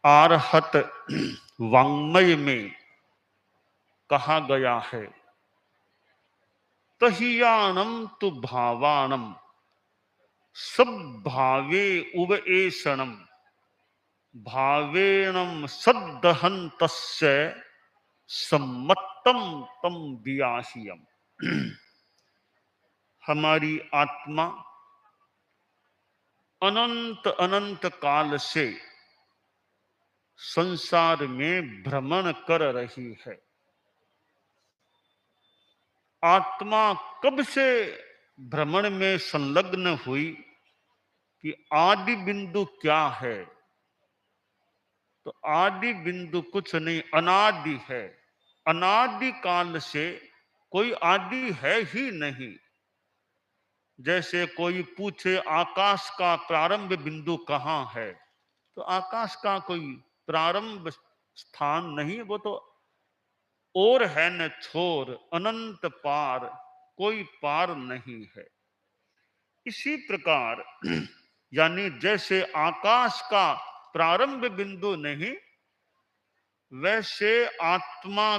आरहत वाङ्मय में कहा गया है, तहियानम तु भावानम सब भावे उव एषणम भावेणम सद्दहन्तस्य सम्मत्तम तम दियाशियम। हमारी आत्मा अनंत अनंत काल से संसार में भ्रमण कर रही है। आत्मा कब से भ्रमण में संलग्न हुई कि आदि बिंदु क्या है? तो आदि बिंदु कुछ नहीं, अनादि है। अनादि काल से कोई आदि है ही नहीं। जैसे कोई पूछे आकाश का प्रारंभ बिंदु कहाँ है, तो आकाश का कोई प्रारंभ स्थान नहीं, वो तो और है न छोर अनंत पार, कोई पार नहीं है। इसी प्रकार यानी जैसे आकाश का प्रारंभ बिंदु नहीं, वैसे आत्मा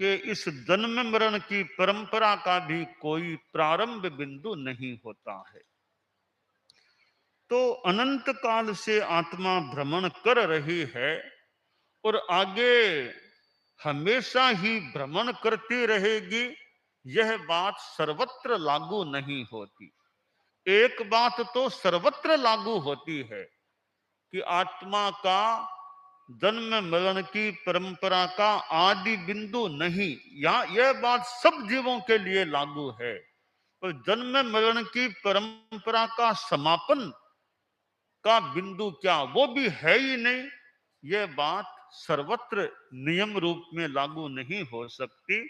के इस जन्म मरण की परंपरा का भी कोई प्रारंभ बिंदु नहीं होता है। तो अनंत काल से आत्मा भ्रमण कर रही है और आगे हमेशा ही भ्रमण करती रहेगी, यह बात सर्वत्र लागू नहीं होती। एक बात तो सर्वत्र लागू होती है कि आत्मा का जन्म मरण की परंपरा का आदि बिंदु नहीं, या यह बात सब जीवों के लिए लागू है। पर जन्म मरण की परंपरा का समापन का बिंदु क्या, वो भी है ही नहीं। यह बात सर्वत्र नियम रूप में लागू नहीं हो सकती।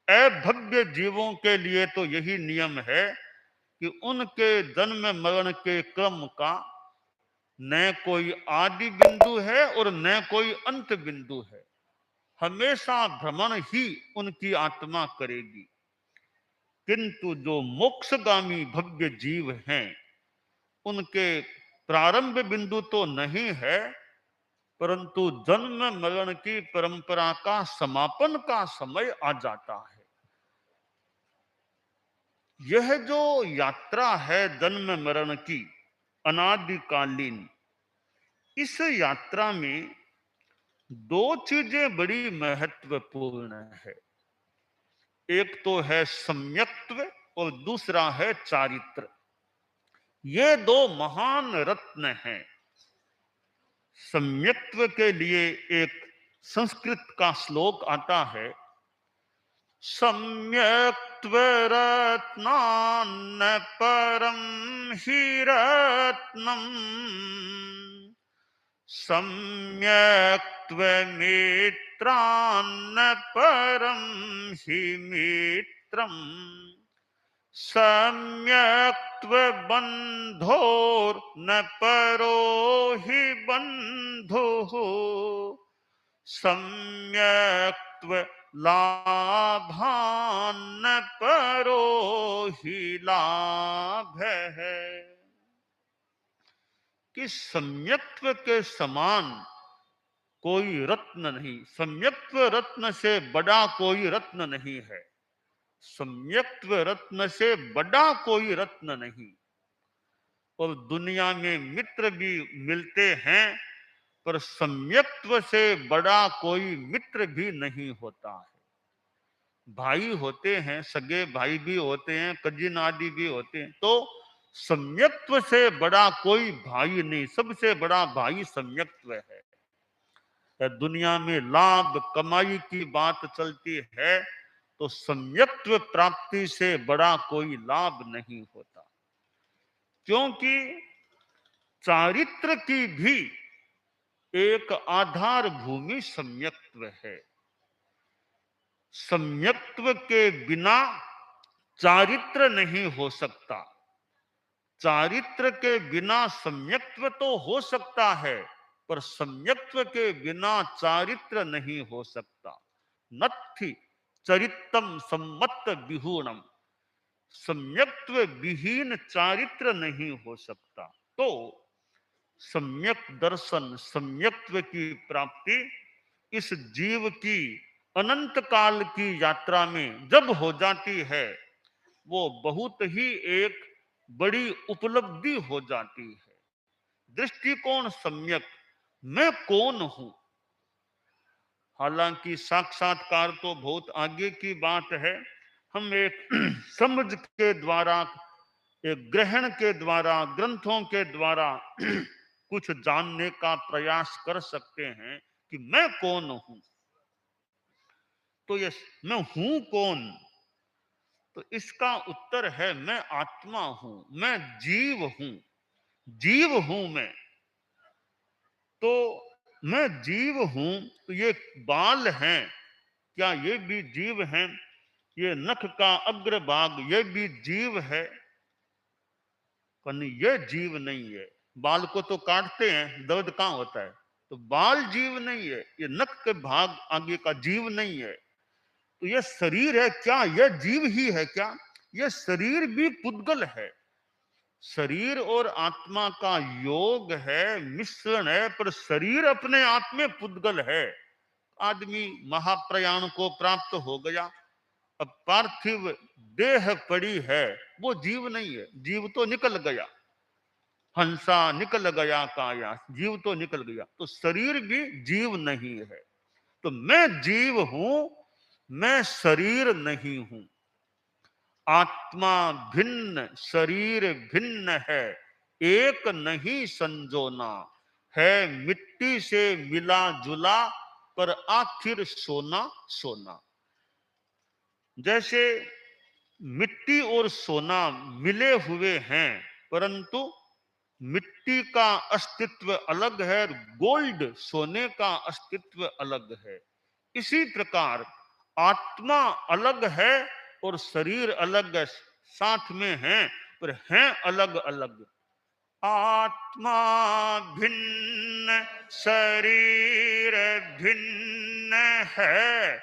अभव्य जीवों के लिए तो यही नियम है कि उनके जन्म मरण के क्रम का न कोई आदि बिंदु है और न कोई अंत बिंदु है। हमेशा भ्रमण ही उनकी आत्मा करेगी। किंतु जो मोक्षगामी भव्य जीव हैं, उनके प्रारंभ बिंदु तो नहीं है, परंतु जन्म मरण की परंपरा का समापन का समय आ जाता है। यह जो यात्रा है जन्म मरण की अनादिकालीन, इस यात्रा में दो चीजें बड़ी महत्वपूर्ण है। एक तो है सम्यक्त्व और दूसरा है चारित्र। ये दो महान रत्न हैं। सम्यक्त्व के लिए एक संस्कृत का श्लोक आता है, सम्यक्त्व रत्नान्न परम हि रत्नम सम्यक्त्वमित्रान्न परम हि मित्रम् सम्यक्त्वबन्धोर्न परो हि बन्धुः सम्यक्त्वलाभान्न परो हि लाभः। कि सम्यक्त्व के समान कोई रत्न नहीं, सम्यक्त्व रत्न से बड़ा कोई रत्न नहीं है। सम्यक्त्व रत्न से बड़ा कोई रत्न नहीं। और दुनिया में मित्र भी मिलते हैं, पर सम्यक्त्व से बड़ा कोई मित्र भी नहीं होता है। भाई होते हैं, सगे भाई भी होते हैं, कजिन आदि भी होते हैं, तो सम्यक्त्व से बड़ा कोई भाई नहीं। सबसे बड़ा भाई सम्यक्त्व है। दुनिया में लाभ कमाई की बात चलती है, तो सम्यक्त्व प्राप्ति से बड़ा कोई लाभ नहीं होता। क्योंकि चारित्र की भी एक आधार भूमि सम्यक्त्व है। सम्यक्त्व के बिना चारित्र नहीं हो सकता। चारित्र के बिना सम्यक्त्व तो हो सकता है, पर सम्यक्त्व के बिना चारित्र नहीं हो सकता। नत्थि चरितम सम्मत विहूणम, सम्यक्त्व विहीन चारित्र नहीं हो सकता। तो सम्यक दर्शन, सम्यक्त्व की प्राप्ति इस जीव की अनंत काल की यात्रा में जब हो जाती है, वो बहुत ही एक बड़ी उपलब्धि हो जाती है। दृष्टिकोण सम्यक, मैं कौन हूं। हालांकि साक्षात्कार तो बहुत आगे की बात है। हम एक समझ के द्वारा, एक ग्रहण के द्वारा, ग्रंथों के द्वारा कुछ जानने का प्रयास कर सकते हैं कि मैं कौन हूं। तो ये मैं हूं कौन, तो इसका उत्तर है मैं आत्मा हूं, मैं जीव हूं। जीव हूं मैं। तो मैं जीव हूं, तो ये बाल हैं, क्या ये भी जीव हैं? ये नख का अग्रभाग, ये भी जीव है? नहीं, ये जीव नहीं है। बाल को तो काटते हैं, दर्द कहां होता है? तो बाल जीव नहीं है, ये नख के भाग आगे का जीव नहीं है। तो ये शरीर है, क्या यह जीव ही है क्या? यह शरीर भी पुद्गल है। शरीर और आत्मा का योग है, मिश्रण है, पर शरीर अपने आप में पुद्गल है। आदमी महाप्रयाण को प्राप्त हो गया, अब पार्थिव देह पड़ी है, वो जीव नहीं है। जीव तो निकल गया, हंसा निकल गया काया, जीव तो निकल गया। तो शरीर भी जीव नहीं है। तो मैं जीव हूं, मैं शरीर नहीं हूं। आत्मा भिन्न, शरीर भिन्न है, एक नहीं संजोना। है मिट्टी से मिला जुला, पर आखिर सोना सोना। जैसे मिट्टी और सोना मिले हुए हैं, परंतु मिट्टी का अस्तित्व अलग है, गोल्ड सोने का अस्तित्व अलग है। इसी प्रकार आत्मा अलग है और शरीर अलग है, साथ में हैं पर हैं अलग अलग। आत्मा भिन्न, शरीर भिन्न है,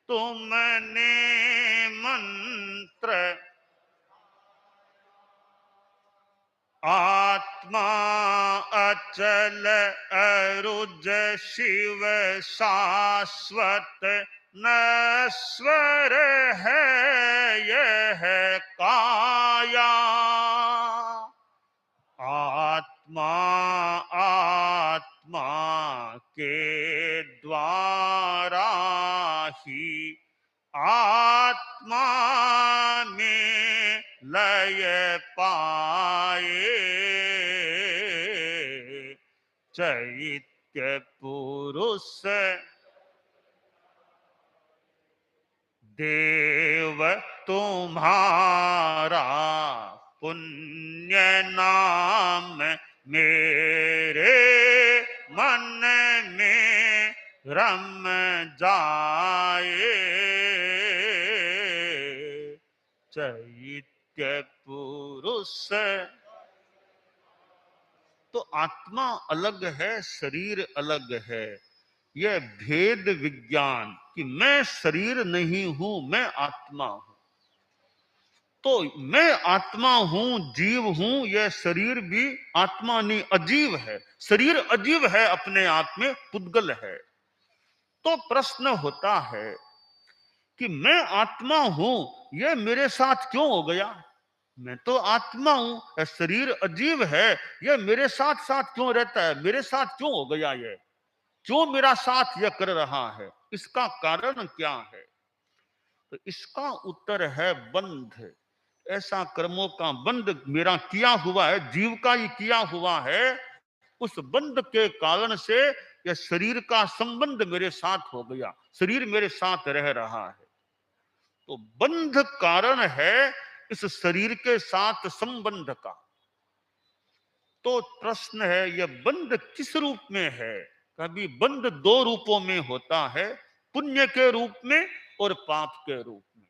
तुमने मंत्र। आत्मा अचल अरुज शिव शाश्वत नश्वर है यह काया। आत्मा आत्मा के द्वारा ही आत्मा में लय पाए। चैत्य पुरुष देव तुम्हारा, पुण्य नाम मेरे मन में रम जाए। चैत्य पुरुष। तो आत्मा अलग है, शरीर अलग है। यह भेद विज्ञान कि मैं शरीर नहीं हूं, मैं आत्मा हूं। तो मैं आत्मा हूं, जीव हूं, यह शरीर भी आत्मा नहीं, अजीव है। शरीर अजीव है, अपने आप में पुद्गल है। तो प्रश्न होता है कि मैं आत्मा हूं, यह मेरे साथ क्यों हो गया? मैं तो आत्मा हूं, यह शरीर अजीव है, यह मेरे साथ साथ क्यों रहता है? मेरे साथ क्यों हो गया? यह क्यों मेरा साथ यह कर रहा है? इसका कारण क्या है? तो इसका उत्तर है बंध। ऐसा कर्मों का बंध मेरा किया हुआ है, जीव का ही किया हुआ है। उस बंध के कारण से यह शरीर का संबंध मेरे साथ हो गया, शरीर मेरे साथ रह रहा है। तो बंध कारण है इस शरीर के साथ संबंध का। तो प्रश्न है, यह बंध किस रूप में है? कभी बंध दो रूपों में होता है, पुण्य के रूप में और पाप के रूप में।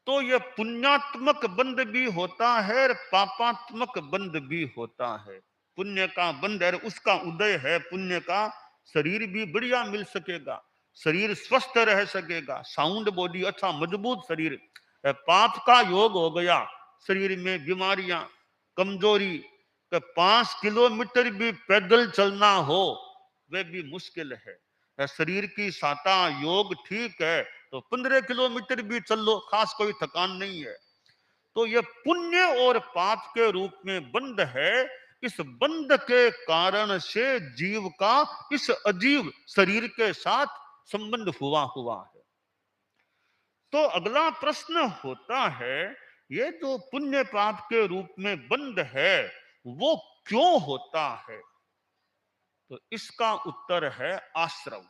तो यह पुण्यात्मक बंध भी होता है और पापात्मक बंध भी होता है। पुण्य का बंध है, उसका उदय है पुण्य का, शरीर भी बढ़िया मिल सकेगा, शरीर स्वस्थ रह सकेगा, साउंड बॉडी, अच्छा मजबूत शरीर। पाप का योग हो गया, शरीर में बीमारियां, कमजोरी, कि 5 किलोमीटर भी पैदल चलना हो वह भी मुश्किल है। शरीर की साता योग ठीक है तो 15 किलोमीटर भी चल लो, खास कोई थकान नहीं है। तो यह पुण्य और पाप के रूप में बंध है। इस बंध के कारण से जीव का इस अजीब शरीर के साथ संबंध हुआ है। तो अगला प्रश्न होता है, ये जो पुण्य पाप के रूप में बंध है वो क्यों होता है? तो इसका उत्तर है आश्रव।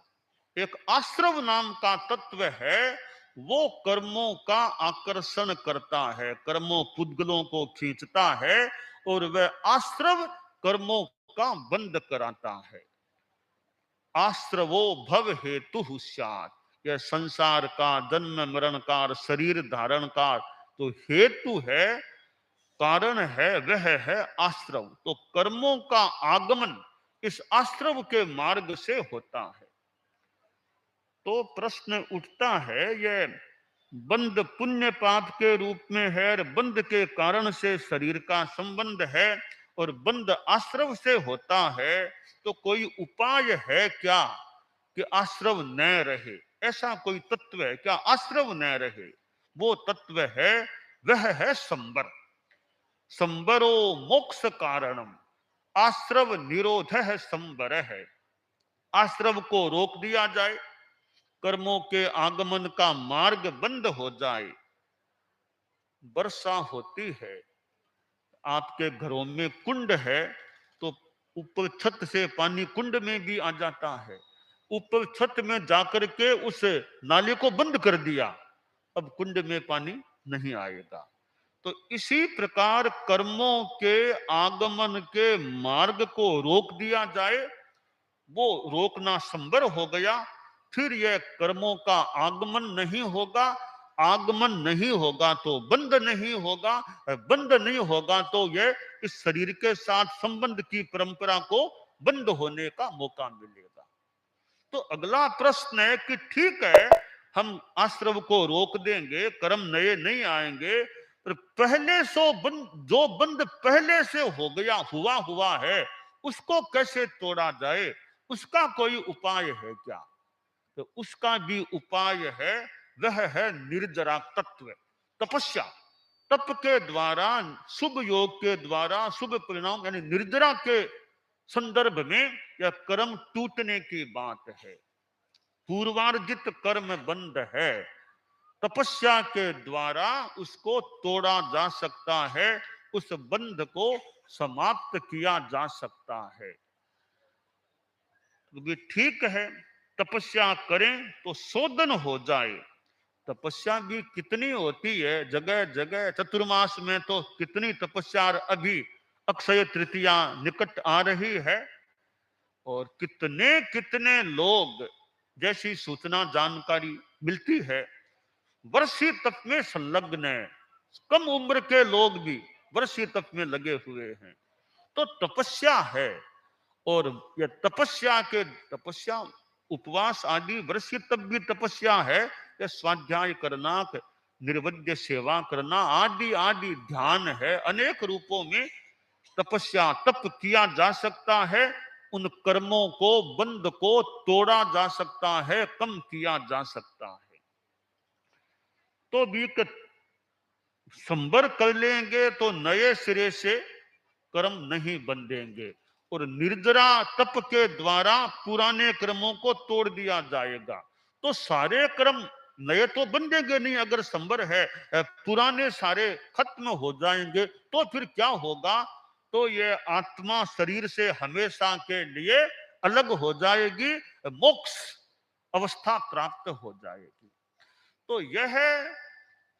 एक आश्रव नाम का तत्व है, वो कर्मों का आकर्षण करता है, कर्मों पुद्गलों को खींचता है और वह आश्रव कर्मों का बंद कराता है। आश्रवो भव हेतु स्यात्, यह संसार का जन्म मरण का शरीर धारण का तो हेतु है, कारण है, वह है आश्रव। तो कर्मों का आगमन इस आश्रव के मार्ग से होता है। तो प्रश्न उठता है, यह बंध पुण्य पाप के रूप में है और बंध के कारण से शरीर का संबंध है और बंध आश्रव से होता है, तो कोई उपाय है क्या कि आश्रव न रहे? ऐसा कोई तत्व है क्या आश्रव न रहे? वो तत्व है, वह है संबर। संबरो मोक्ष कारणम, आश्रव निरोध है संबर है। आश्रव को रोक दिया जाए, कर्मों के आगमन का मार्ग बंद हो जाए। वर्षा होती है, आपके घरों में कुंड है तो ऊपर छत से पानी कुंड में भी आ जाता है। ऊपर छत में जाकर के उस नाले को बंद कर दिया, अब कुंड में पानी नहीं आएगा। तो इसी प्रकार कर्मों के आगमन के मार्ग को रोक दिया जाए, वो रोकना संभव हो गया, फिर यह कर्मों का आगमन नहीं होगा। आगमन नहीं होगा तो बंद नहीं होगा, बंद नहीं होगा तो यह इस शरीर के साथ संबंध की परंपरा को बंद होने का मौका मिलेगा। तो अगला प्रश्न है कि ठीक है, हम आश्रव को रोक देंगे, कर्म नए नहीं आएंगे, पर पहले सो बंद, जो बंद पहले से हो गया हुआ है, उसको कैसे तोड़ा जाए? उसका कोई उपाय है क्या? तो उसका भी उपाय है, वह है निर्जरा तत्व, तपस्या। तप के द्वारा, शुभ योग के द्वारा शुभ परिणाम, यानी निर्जरा के संदर्भ में यह कर्म टूटने की बात है। पूर्वार्जित कर्म बंद है, तपस्या के द्वारा उसको तोड़ा जा सकता है, उस बंध को समाप्त किया जा सकता है। तो भी ठीक है, तपस्या करें तो शोधन हो जाए। तपस्या भी कितनी होती है, जगह जगह चतुर्मास में तो कितनी तपस्या, अभी अक्षय तृतीया निकट आ रही है और कितने कितने लोग, जैसी सूचना जानकारी मिलती है, वर्षी तप में संलग्न है। कम उम्र के लोग भी वर्षी तप में लगे हुए हैं। तो तपस्या है, और यह तपस्या उपवास आदि वर्षी तप भी तपस्या है। यह स्वाध्याय करना, निर्वध्य सेवा करना आदि आदि ध्यान है। अनेक रूपों में तपस्या तप किया जा सकता है। उन कर्मों को, बंध को तोड़ा जा सकता है, कम किया जा सकता है। तो भी संबर कर लेंगे तो नए सिरे से कर्म नहीं बंधेंगे, और निर्जरा तप के द्वारा पुराने कर्मों को तोड़ दिया जाएगा। तो सारे कर्म नए तो बंधेंगे नहीं, अगर संबर है, पुराने सारे खत्म हो जाएंगे, तो फिर क्या होगा? तो ये आत्मा शरीर से हमेशा के लिए अलग हो जाएगी, मोक्ष अवस्था प्राप्त हो जाएगी। तो यह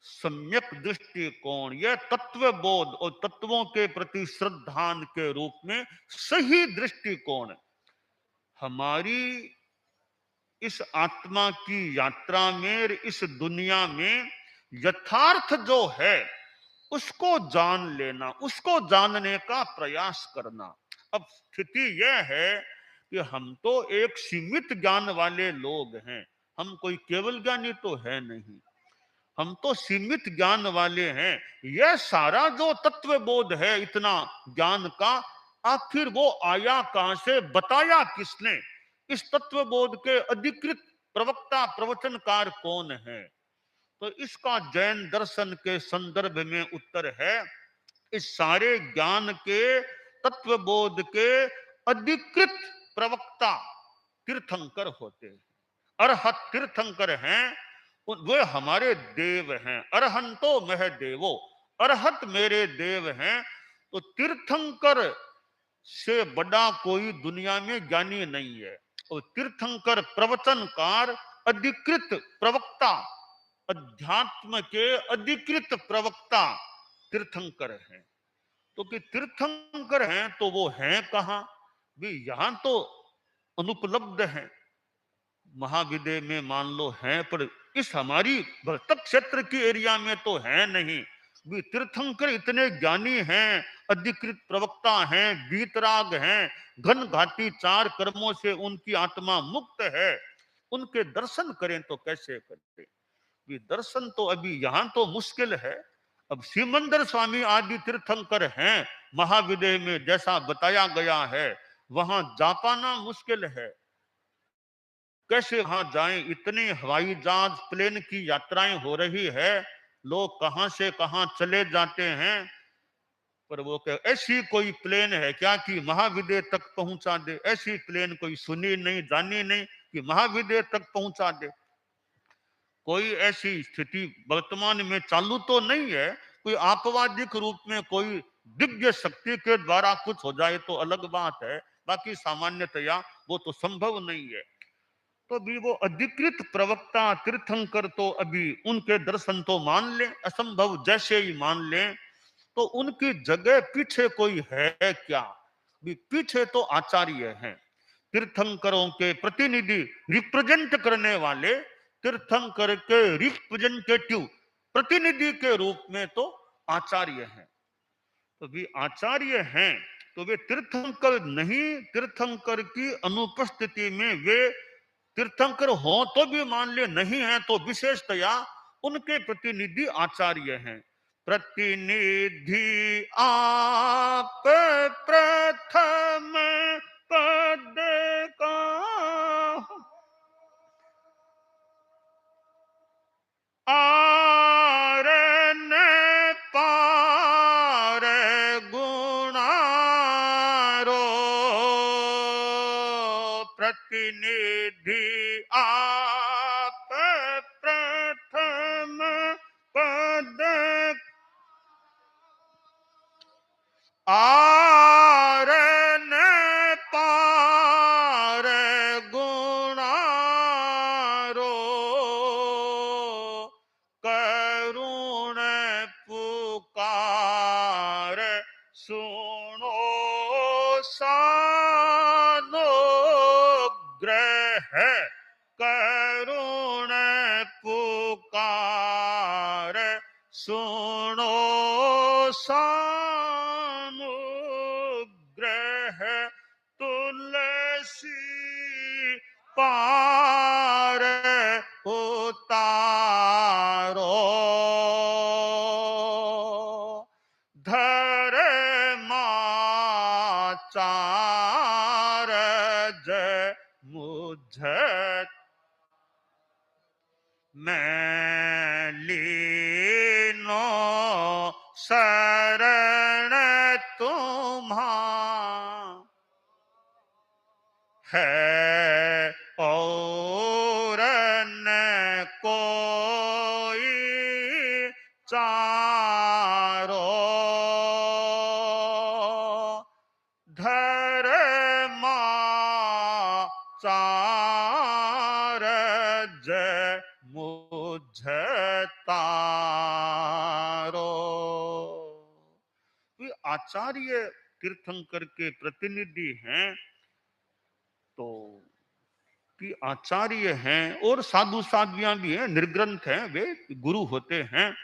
सम्यक दृष्टिकोण, यह तत्व बोध और तत्वों के प्रति श्रद्धान के रूप में सही दृष्टिकोण हमारी इस आत्मा की यात्रा में, इस दुनिया में यथार्थ जो है उसको जान लेना, उसको जानने का प्रयास करना। अब स्थिति यह है कि हम तो एक सीमित ज्ञान वाले लोग हैं, हम कोई केवल ज्ञानी तो है नहीं। हम तो सीमित ज्ञान वाले हैं। यह सारा जो तत्व बोध है इतना ज्ञान का, आखिर वो आया कहां से, बताया किसने? इस तत्व बोध के अधिकृत प्रवक्ता प्रवचनकार कौन है? तो इसका जैन दर्शन के संदर्भ में उत्तर है, इस सारे ज्ञान के तत्व बोध के अधिकृत प्रवक्ता तीर्थंकर होते हैं। अरहत तीर्थंकर हैं, वे हमारे देव हैं। अरहंतो मह देवो, अरहत मेरे देव हैं। तो तीर्थंकर से बड़ा कोई दुनिया में ज्ञानी नहीं है। और तीर्थंकर प्रवचनकार, अधिकृत प्रवक्ता, अध्यात्म के अधिकृत प्रवक्ता तीर्थंकर हैं। तो कि तीर्थंकर हैं तो वो हैं कहां भी? यहां तो अनुपलब्ध हैं, महाविद्य में मान लो हैं, पर इस हमारी भरतक क्षेत्र की एरिया में तो है नहीं भी। तीर्थंकर इतने ज्ञानी हैं, अधिकृत प्रवक्ता हैं, वीतराग हैं, घन घाटी चार कर्मों से उनकी आत्मा मुक्त है। उनके दर्शन करें तो कैसे करें भी? दर्शन तो अभी यहां तो मुश्किल है। अब सिमंदर स्वामी आदि तीर्थंकर हैं महाविद्य में, जैसा बताया गया है, वहां जा पाना मुश्किल है। कैसे वहां जाएं? इतनी हवाई जहाज प्लेन की यात्राएं हो रही है, लोग कहां से कहां चले जाते हैं। पर वो क्या ऐसी कोई प्लेन है क्या कि महाविद्य तक पहुंचा दे? ऐसी प्लेन कोई सुनी नहीं, जानी नहीं कि महाविद्य तक पहुंचा दे। कोई ऐसी स्थिति वर्तमान में चालू तो नहीं है। कोई आपवादिक रूप में कोई दिव्य शक्ति के द्वारा कुछ हो जाए तो अलग बात है, बाकी सामान्यतया वो तो संभव नहीं है। तो अभी वो अधिकृत प्रवक्ता तीर्थंकर तो अभी उनके दर्शन तो मान लें, असंभव जैसे ही मान लें, तो उनकी जगह पीछे कोई है क्या? भी पीछे तो आचार्य हैं, तीर्थंकरों के प्रतिनिधि, रिप्रेजेंट करने वाले, तीर्थंकर के रिप्रेजेंटेटिव प्रतिनिधि के रूप में तो आचार्य हैं। तो भी आचार्य हैं तो वे तीर्थंकर नहीं, तीर्थंकर की अनुपस्थिति में वे तीर्थंकर हो तो भी मान ले, नहीं है तो विशेषतया उनके प्रतिनिधि आचार्य हैं। प्रतिनिधि आप प्रथम पद का, आरन पार गुणारो, प्रतिनिधि आप प्रथम पद, आरन पार गुणारो, करुण पुकार सुनो सानो ग्रह, करुण पुकार सुनो सानुग्रह, तुलसी पार उतारो, धर्माचार जय मुझ मैं लीनो शरण तुम्हा, है और न कोई चारो, धर्माचार जय मुझ तारो। वे आचार्य तीर्थंकर के प्रतिनिधि हैं, तो कि आचार्य हैं और साधु साध्वियां भी हैं, निर्ग्रंथ हैं, वे गुरु होते हैं।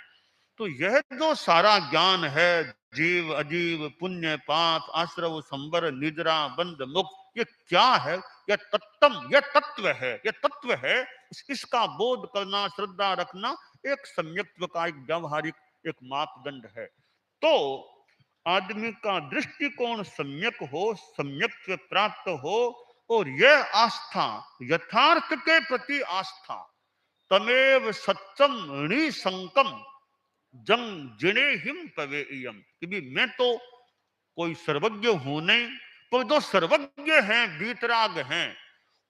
तो यह जो सारा ज्ञान है, जीव अजीव, पुण्य पाप, आश्रव संबर, निद्रा बंध मुक्त, ये क्या है? यह तत्तम, यह तत्व है, यह तत्व है। इसका बोध करना, श्रद्धा रखना एक सम्यक्त्व का एक व्यावहारिक एक मापदंड है। तो आदमी का दृष्टिकोण सम्यक हो, सम्यक्त्व प्राप्त हो, और यह आस्था, यथार्थ के प्रति आस्था, तमेव सत्यम निसंकम जंग जिणे हिम पवेयम, कि भी मैं तो कोई सर्वज्ञ हूं नहीं, पर जो सर्वज्ञ हैं, वीतराग हैं,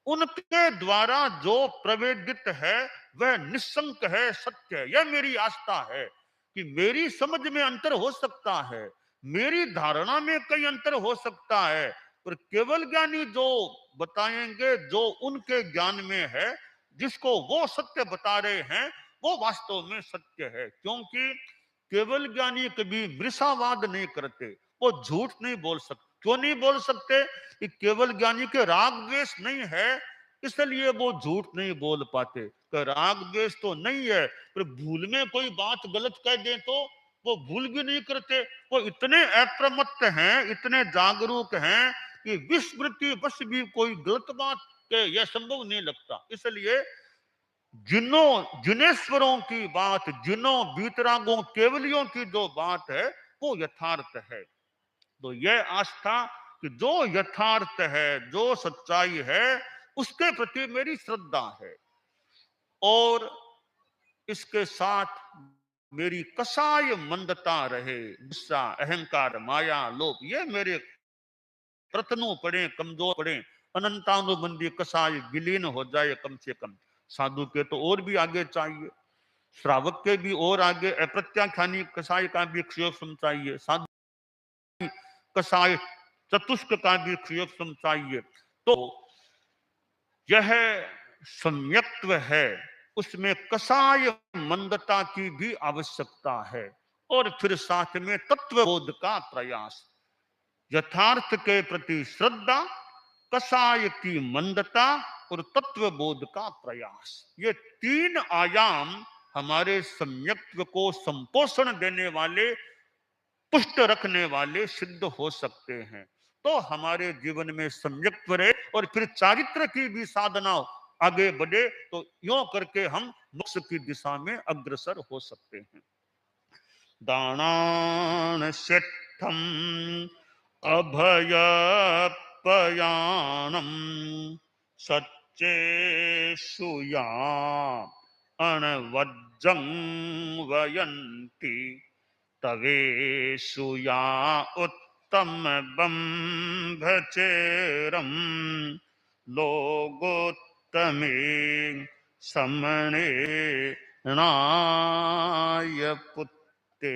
उनके द्वारा जो प्रवेदित है वह निसंक है, सत्य है। यह मेरी आस्था है कि मेरी समझ में अंतर हो सकता है, मेरी धारणा में कई अंतर हो सकता है, पर केवल ज्ञानी जो बताएंगे, जो उनके ज्ञान में है, जिसको वो सत्य बता रहे हैं, वो वास्तव में सत्य है। क्योंकि केवल ज्ञानी कभी मृषावाद नहीं करते, वो झूठ नहीं बोल सकते। क्यों नहीं बोल सकते? कि केवल ज्ञानी के राग द्वेष नहीं है, इसलिए वो झूठ नहीं बोल पाते। तो राग द्वेष तो नहीं है, पर भूल में कोई बात गलत कह दे तो वो भूल भी नहीं करते। वो इतने अप्रमत्त हैं, इतने जागरूक हैं कि विस्मृति बस भी कोई गलत बात के यह संभव नहीं लगता। इसलिए जिन्हों जिनेश्वरों की बात, जिन्हों वीतरागों केवलियों की जो बात है, वो यथार्थ है। तो यह आस्था कि जो यथार्थ है, जो सच्चाई है, उसके प्रति मेरी श्रद्धा है। और इसके साथ मेरी कसाय मंदता रहे, गुस्सा, अहंकार, माया, लोभ, ये मेरे प्रतनु पड़े, कमजोर पड़े, अनंतानुबंधी कसाय विलीन हो जाए कम से कम। साधु के तो और भी आगे चाहिए, श्रावक के भी और आगे अप्रत्याख्यानी कसाय का भी क्षयोक्षम चाहिए, साधु कसाय चतुष्क का भी क्षयोक्षम चाहिए। तो यह सम्यक्त्व है, उसमें कसाय मंदता की भी आवश्यकता है। और फिर साथ में तत्वबोध का प्रयास, यथार्थ के प्रति श्रद्धा, कसाय की मंदता और तत्वबोध का प्रयास, ये तीन आयाम हमारे सम्यक्त्व को संपोषण देने वाले, पुष्ट रखने वाले सिद्ध हो सकते हैं। तो हमारे जीवन में सम्यक्त्व रहे और फिर चारित्र की भी साधना आगे बढ़े, तो यूं करके हम मोक्ष की दिशा में अग्रसर हो सकते हैं। दानान शिष्ठम अभयपयानम सच्चेषु अणवज्जं वयन्ति तवेषु या उत्तम बम्भचेरम लोगोत्तमे समणे नाय पुत्ते।